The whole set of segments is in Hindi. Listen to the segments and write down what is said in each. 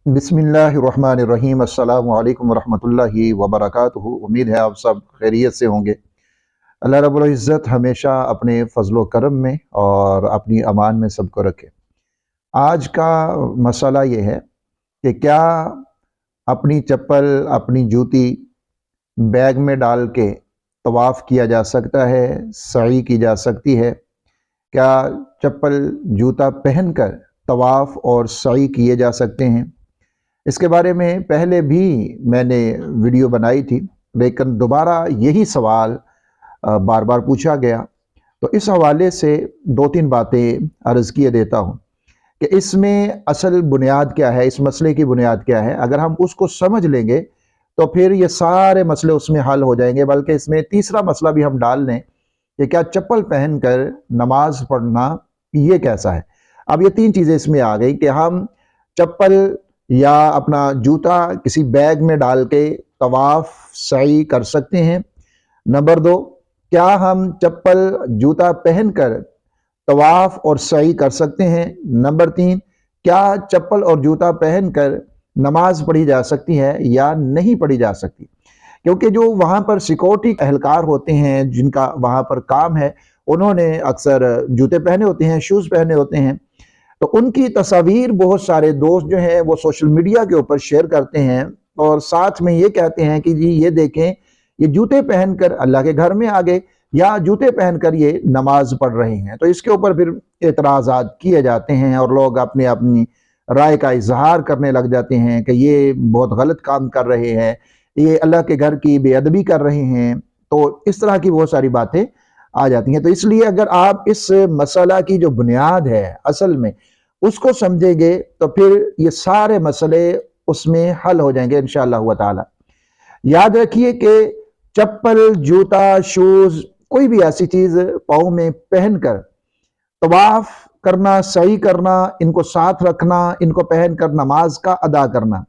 बिस्मिल्लाहिर्रहमानिर्रहीम। अस्सलामु अलैकुम वरहमतुल्लाहि वबरकातुहू। उम्मीद है आप सब खैरियत से होंगे। अल्लाह रब्बुल इज़्ज़त हमेशा अपने फ़ज़्ल व करम में और अपनी अमान में सबको रखे। आज का मसला ये है कि क्या अपनी चप्पल, अपनी जूती बैग में डाल के तवाफ़ किया जा सकता है, सई की जा सकती है? क्या चप्पल, जूता पहनकर तवाफ़ और सई किए जा सकते हैं? इसके बारे में पहले भी मैंने वीडियो बनाई थी, लेकिन दोबारा यही सवाल बार बार पूछा गया, तो इस हवाले से दो तीन बातें अर्ज़ किए देता हूँ कि इसमें असल बुनियाद क्या है, इस मसले की बुनियाद क्या है। अगर हम उसको समझ लेंगे तो फिर ये सारे मसले उसमें हल हो जाएंगे। बल्कि इसमें तीसरा मसला भी हम डाल लें कि क्या चप्पल पहनकर नमाज पढ़ना ये कैसा है। अब ये तीन चीज़ें इसमें आ गई कि हम चप्पल या अपना जूता किसी बैग में डाल के तवाफ़ सई कर सकते हैं। नंबर दो, क्या हम चप्पल जूता पहनकर तवाफ़ और सई कर सकते हैं। नंबर तीन, क्या चप्पल और जूता पहनकर नमाज पढ़ी जा सकती है या नहीं पढ़ी जा सकती। क्योंकि जो वहाँ पर सिक्योरिटी एहलकार होते हैं, जिनका वहाँ पर काम है, उन्होंने अक्सर जूते पहने होते हैं, शूज़ पहने होते हैं, तो उनकी तस्वीर बहुत सारे दोस्त जो हैं वो सोशल मीडिया के ऊपर शेयर करते हैं और साथ में ये कहते हैं कि जी ये देखें, ये जूते पहनकर अल्लाह के घर में आ गए या जूते पहनकर ये नमाज पढ़ रहे हैं। तो इसके ऊपर फिर एतराज़ात किए जाते हैं और लोग अपनी अपनी राय का इजहार करने लग जाते हैं कि ये बहुत गलत काम कर रहे हैं, ये अल्लाह के घर की बेअदबी कर रहे हैं। तो इस तरह की बहुत सारी बातें आ जाती हैं। तो इसलिए अगर आप इस मसला की जो बुनियाद है असल में उसको समझेंगे तो फिर ये सारे मसले उसमें हल हो जाएंगे इंशाअल्लाह ताला। याद रखिए कि चप्पल, जूता, शूज, कोई भी ऐसी चीज पाँव में पहनकर तवाफ करना, सही करना, इनको साथ रखना, इनको पहनकर नमाज का अदा करना,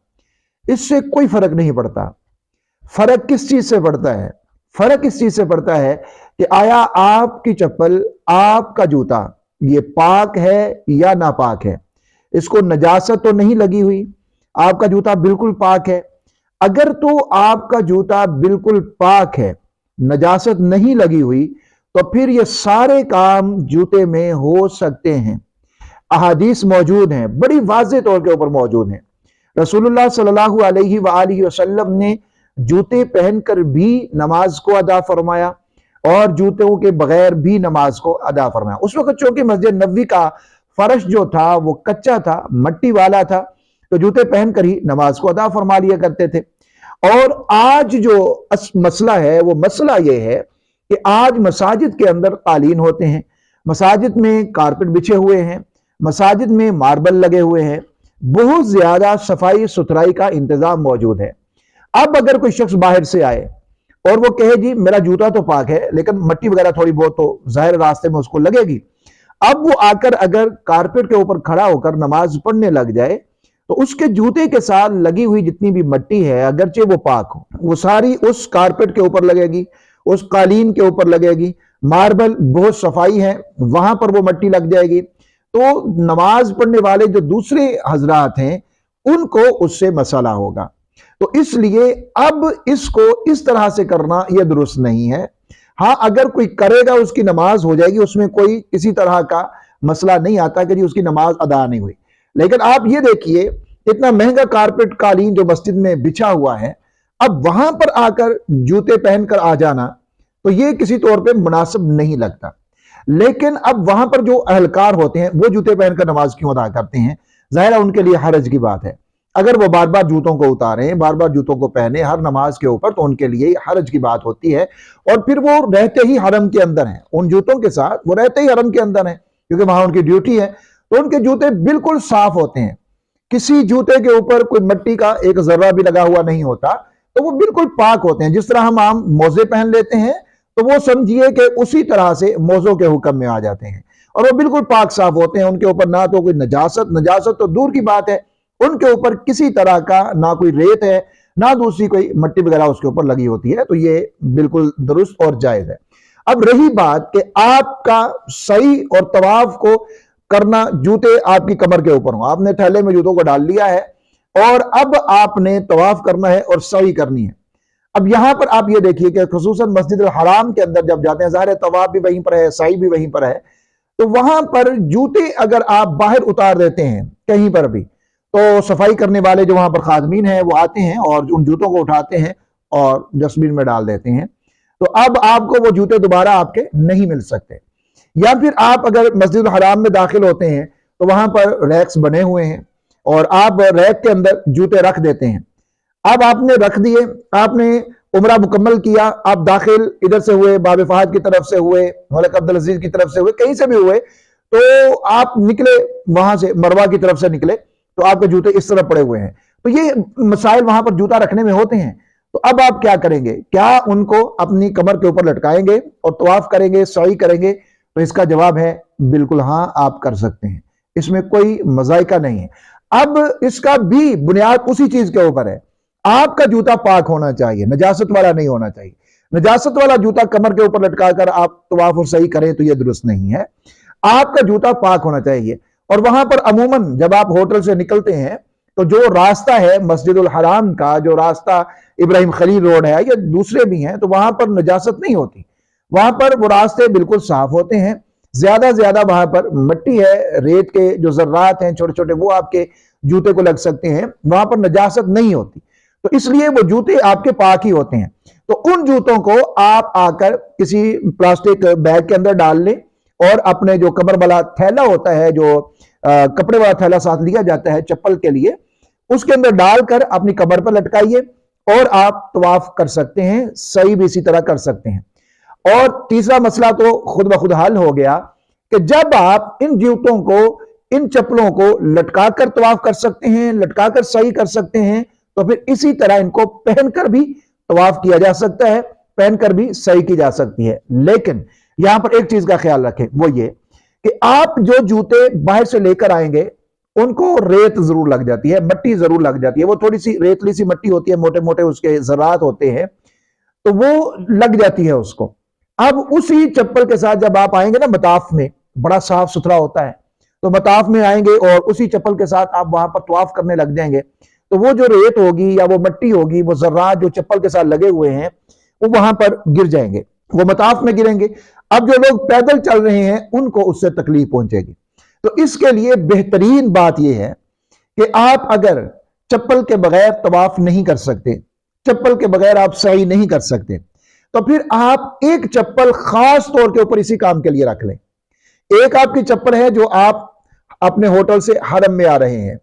इससे कोई फर्क नहीं पड़ता। फर्क किस चीज से पड़ता है? फर्क इस चीज से पड़ता है कि आया आपकी चप्पल, आपका जूता ये पाक है या नापाक है। इसको नजासत तो नहीं लगी हुई, आपका जूता बिल्कुल पाक है। अगर तो आपका जूता बिल्कुल पाक है, नजासत नहीं लगी हुई, तो फिर ये सारे काम जूते में हो सकते हैं। अहादीस मौजूद हैं, बड़ी वाज़ेह तौर के ऊपर मौजूद हैं। रसूलुल्लाह सल्लल्लाहु अलैहि वसल्लम ने जूते पहनकर भी नमाज को अदा फरमाया और जूतों के बगैर भी नमाज को अदा फरमाया। उस वक्त चूंकि मस्जिद नबवी का फर्श जो था वो कच्चा था, मट्टी वाला था, तो जूते पहनकर ही नमाज को अदा फरमा लिया करते थे। और आज जो मसला है वो मसला ये है कि आज मसाजिद के अंदर कालीन होते हैं, मसाजिद में कारपेट बिछे हुए हैं, मसाजिद में मार्बल लगे हुए हैं, बहुत ज्यादा सफाई सुथराई का इंतजाम मौजूद है। अब अगर कोई शख्स बाहर से आए और वो कहे जी मेरा जूता तो पाक है लेकिन मट्टी वगैरह थोड़ी बहुत तो जाहिर रास्ते में उसको लगेगी, अब वो आकर अगर कारपेट के ऊपर खड़ा होकर नमाज पढ़ने लग जाए तो उसके जूते के साथ लगी हुई जितनी भी मट्टी है, अगरचे वो पाक हो, वो सारी उस कारपेट के ऊपर लगेगी, उस कालीन के ऊपर लगेगी। मार्बल बहुत सफाई है, वहां पर वो मट्टी लग जाएगी। तो नमाज पढ़ने वाले जो दूसरे हजरात हैं उनको उससे मसला होगा। तो इसलिए अब इसको इस तरह से करना यह दुरुस्त नहीं है। हाँ, अगर कोई करेगा उसकी नमाज हो जाएगी, उसमें कोई किसी तरह का मसला नहीं आता कि जी उसकी नमाज अदा नहीं हुई। लेकिन आप ये देखिए, इतना महंगा कारपेट कालीन जो मस्जिद में बिछा हुआ है, अब वहां पर आकर जूते पहनकर आ जाना तो ये किसी तौर पे मुनासिब नहीं लगता। लेकिन अब वहां पर जो अहलकार होते हैं वो जूते पहनकर नमाज क्यों अदा करते हैं? जाहिर है उनके लिए हरज की बात है। अगर वो बार बार जूतों को उतारें, बार बार जूतों को पहने हर नमाज के ऊपर, तो उनके लिए हरज की बात होती है। और फिर वो रहते ही हरम के अंदर हैं, उन जूतों के साथ वो रहते ही हरम के अंदर हैं क्योंकि वहां उनकी ड्यूटी है। तो उनके जूते बिल्कुल साफ होते हैं, किसी जूते के ऊपर कोई मट्टी का एक जर्रा भी लगा हुआ नहीं होता, तो वो बिल्कुल पाक होते हैं। जिस तरह हम आम मोजे पहन लेते हैं तो वो समझिए कि उसी तरह से मोजों के हुक्म में आ जाते हैं और वो बिल्कुल पाक साफ होते हैं। उनके ऊपर ना तो कोई नजासत तो दूर की बात है, उनके ऊपर किसी तरह का ना कोई रेत है ना दूसरी कोई मट्टी वगैरह उसके ऊपर लगी होती है। तो ये बिल्कुल दुरुस्त और जायज है। अब रही बात कि आपका सही और तवाफ को करना, जूते आपकी कमर के ऊपर हो, आपने थैले में जूतों को डाल लिया है, और अब आपने तवाफ करना है और सई करनी है। अब यहां पर आप ये देखिए कि खुसूसन मस्जिद अल हराम के अंदर जब जाते हैं, ज़ाहिर है तवाफ भी वहीं पर है, सई भी वहीं पर है, तो वहां पर जूते अगर आप बाहर उतार देते हैं कहीं पर भी, तो सफाई करने वाले जो वहां पर खादमीन हैं वो आते हैं और उन जूतों को उठाते हैं और डस्टबिन में डाल देते हैं। तो अब आपको वो जूते दोबारा आपके नहीं मिल सकते। या फिर आप अगर मस्जिद हराम में दाखिल होते हैं तो वहां पर रैक्स बने हुए हैं और आप रैक के अंदर जूते रख देते हैं। अब आपने रख दिए, आपने उम्रा मुकम्मल किया, आप दाखिल इधर से हुए, बाब फहद की तरफ से हुए, मलिक अब्दुल अजीज की तरफ से हुए, कहीं से भी हुए, तो आप निकले वहां से, मरवा की तरफ से निकले, तो आपके जूते इस तरह पड़े हुए हैं। तो ये मसाइल वहां पर जूता रखने में होते हैं। तो अब आप क्या करेंगे? क्या उनको अपनी कमर के ऊपर लटकाएंगे और तवाफ करेंगे, सई करेंगे? तो इसका जवाब है बिल्कुल हां, आप कर सकते हैं, इसमें कोई मजाइका नहीं है। अब इसका भी बुनियाद उसी चीज के ऊपर है, आपका जूता पाक होना चाहिए, नजासत वाला नहीं होना चाहिए। नजासत वाला जूता कमर के ऊपर लटकाकर आप तवाफ और सही करें तो यह दुरुस्त नहीं है। आपका जूता पाक होना चाहिए। और वहां पर अमूमन जब आप होटल से निकलते हैं तो जो रास्ता है मस्जिद उल हराम का, जो रास्ता इब्राहिम खलील रोड है या दूसरे भी हैं, तो वहां पर नजासत नहीं होती। वहां पर वो रास्ते बिल्कुल साफ होते हैं। ज्यादा वहां पर मिट्टी है, रेत के जो जर्रात हैं छोटे छोटे, वो आपके जूते को लग सकते हैं। वहां पर नजासत नहीं होती, तो इसलिए वो जूते आपके पाक ही होते हैं। तो उन जूतों को आप आकर किसी प्लास्टिक बैग के अंदर डाल लें और अपने जो कमर वाला थैला होता है, जो कपड़े वाला थैला साथ लिया जाता है चप्पल के लिए, उसके अंदर डालकर अपनी कमर पर लटकाइए और आप तवाफ कर सकते हैं, सही भी इसी तरह कर सकते हैं। और तीसरा मसला तो खुद ब खुद हल हो गया कि जब आप इन जूतों को, इन चप्पलों को लटकाकर तवाफ कर सकते हैं, लटकाकर सही कर सकते हैं, तो फिर इसी तरह इनको पहनकर भी तवाफ किया जा सकता है, पहनकर भी सही की जा सकती है। लेकिन यहां पर एक चीज का ख्याल रखें, वो ये कि आप जो जूते बाहर से लेकर आएंगे उनको रेत जरूर लग जाती है, मट्टी जरूर लग जाती है, वो थोड़ी सी रेतली सी मट्टी होती है, मोटे मोटे उसके जरात होते हैं, तो वो लग जाती है उसको। अब उसी चप्पल के साथ जब आप आएंगे ना मताफ में, बड़ा साफ सुथरा होता है, तो मताफ में आएंगे और उसी चप्पल के साथ आप वहां पर तवाफ करने लग जाएंगे, तो वो जो रेत होगी या वो मट्टी होगी, वो जर्रात जो चप्पल के साथ लगे हुए हैं, वो वहां पर गिर जाएंगे, वो मताफ में गिरेंगे। अब जो लोग पैदल चल रहे हैं उनको उससे तकलीफ पहुंचेगी। तो इसके लिए बेहतरीन बात यह है कि आप अगर चप्पल के बगैर तवाफ नहीं कर सकते, चप्पल के बगैर आप सही नहीं कर सकते, तो फिर आप एक चप्पल खास तौर के ऊपर इसी काम के लिए रख लें। एक आपकी चप्पल है जो आप अपने होटल से हरम में आ रहे हैं,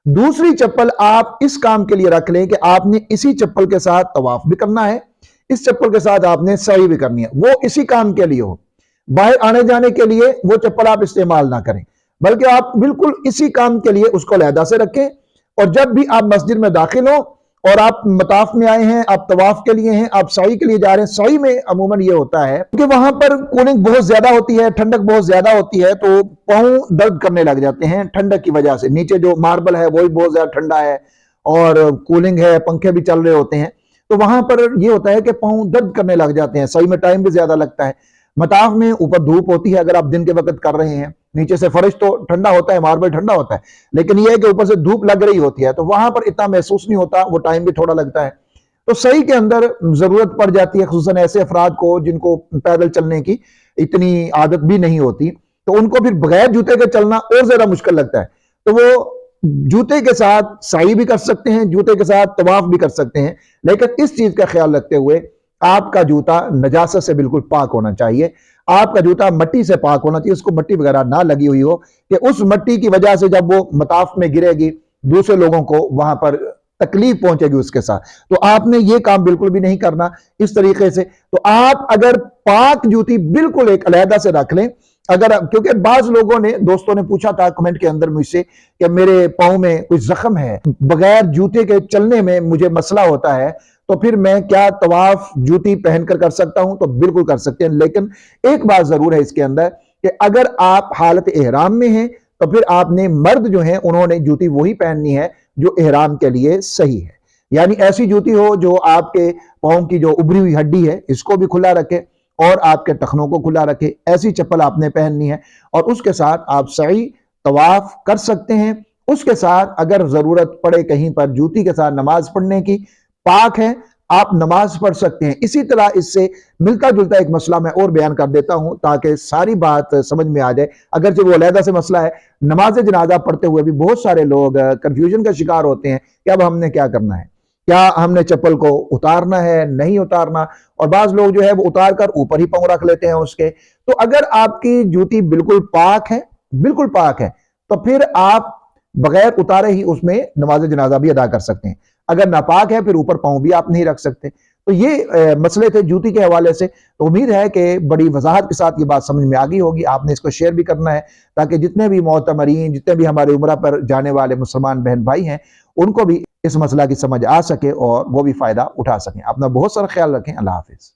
दूसरी चप्पल आप इस काम के लिए रख लें कि आपने इसी चप्पल के साथ तवाफ भी करना है, इस चप्पल के साथ आपने सही भी करनी है। वो इसी काम के लिए हो, बाहर आने जाने के लिए वो चप्पल आप इस्तेमाल ना करें, बल्कि आप बिल्कुल इसी काम के लिए उसको अलहदा से रखें। और जब भी आप मस्जिद में दाखिल हो और आप मताफ में आए हैं, आप तवाफ के लिए हैं, आप सही के लिए जा रहे हैं, सही में अमूमन ये होता है कि वहां पर कूलिंग बहुत ज्यादा होती है, ठंडक बहुत ज्यादा होती है, तो पाँव दर्द करने लग जाते हैं ठंडक की वजह से। नीचे जो मार्बल है वो भी बहुत ज्यादा ठंडा है और कूलिंग है, पंखे भी चल रहे होते हैं, तो वहां पर ये होता है कि पाँव दर्द करने लग जाते हैं, सही में टाइम भी ज्यादा लगता है। मताफ में ऊपर धूप होती है, अगर आप दिन के वक्त कर रहे हैं, नीचे से फर्श तो ठंडा होता है, मार्बल ठंडा होता है, लेकिन यह है कि ऊपर से धूप लग रही होती है, तो वहां पर इतना महसूस नहीं होता, वो टाइम भी थोड़ा लगता है। तो सही के अंदर जरूरत पड़ जाती है, खुसूसन ऐसे अफराद को जिनको पैदल चलने की इतनी आदत भी नहीं होती, तो उनको फिर बगैर जूते के चलना और ज्यादा मुश्किल लगता है। तो वो जूते के साथ सही भी कर सकते हैं, जूते के साथ तवाफ भी कर सकते हैं, लेकिन इस चीज का ख्याल रखते हुए आपका जूता नजासत से बिल्कुल पाक होना चाहिए, आपका जूता मट्टी से पाक होना चाहिए, उसको मट्टी वगैरह ना लगी हुई हो कि उस मट्टी की वजह से जब वो मताफ में गिरेगी दूसरे लोगों को वहां पर तकलीफ पहुंचेगी उसके साथ। तो आपने ये काम बिल्कुल भी नहीं करना इस तरीके से। तो आप अगर पाक जूती बिल्कुल एक अलहदा से रख लें, अगर, क्योंकि बाज लोगों ने, दोस्तों ने पूछा था कमेंट के अंदर मुझसे कि मेरे पाँव में कुछ जख्म है, बगैर जूते के चलने में मुझे मसला होता है, तो फिर मैं क्या तवाफ जूती पहनकर कर सकता हूं? तो बिल्कुल कर सकते हैं, लेकिन एक बात जरूर है इसके अंदर कि अगर आप हालत एहराम में हैं तो फिर आपने, मर्द जो हैं उन्होंने जूती वही पहननी है जो एहराम के लिए सही है, यानी ऐसी जूती हो जो आपके पाँव की जो उभरी हुई हड्डी है इसको भी खुला रखे और आपके टखनों को खुला रखे, ऐसी चप्पल आपने पहननी है और उसके साथ आप सही तवाफ कर सकते हैं। उसके साथ अगर जरूरत पड़े कहीं पर जूती के साथ नमाज पढ़ने की, पाक है, आप नमाज पढ़ सकते हैं। इसी तरह इससे मिलता जुलता एक मसला मैं और बयान कर देता हूं ताकि सारी बात समझ में आ जाए। अगर जो वो अलहदा से मसला है, नमाज जनाजा पढ़ते हुए भी बहुत सारे लोग कंफ्यूजन का शिकार होते हैं कि अब हमने क्या करना है, क्या हमने चप्पल को उतारना है, नहीं उतारना, और बाज लोग जो है वो उतार कर ऊपर ही पांव रख लेते हैं उसके। तो अगर आपकी जूती बिल्कुल पाक है, बिल्कुल पाक है, तो फिर आप बगैर उतारे ही उसमें नमाज जनाजा भी अदा कर सकते हैं। अगर नापाक है फिर ऊपर पांव भी आप नहीं रख सकते। तो ये मसले थे जूती के हवाले से। तो उम्मीद है कि बड़ी वजाहत के साथ ये बात समझ में आ गई होगी। आपने इसको शेयर भी करना है ताकि जितने भी मोतमरीन, जितने भी हमारे उम्रा पर जाने वाले मुसलमान बहन भाई हैं, उनको भी इस मसला की समझ आ सके और वो भी फायदा उठा सकें। अपना बहुत सारा ख्याल रखें। अल्लाह हाफिज।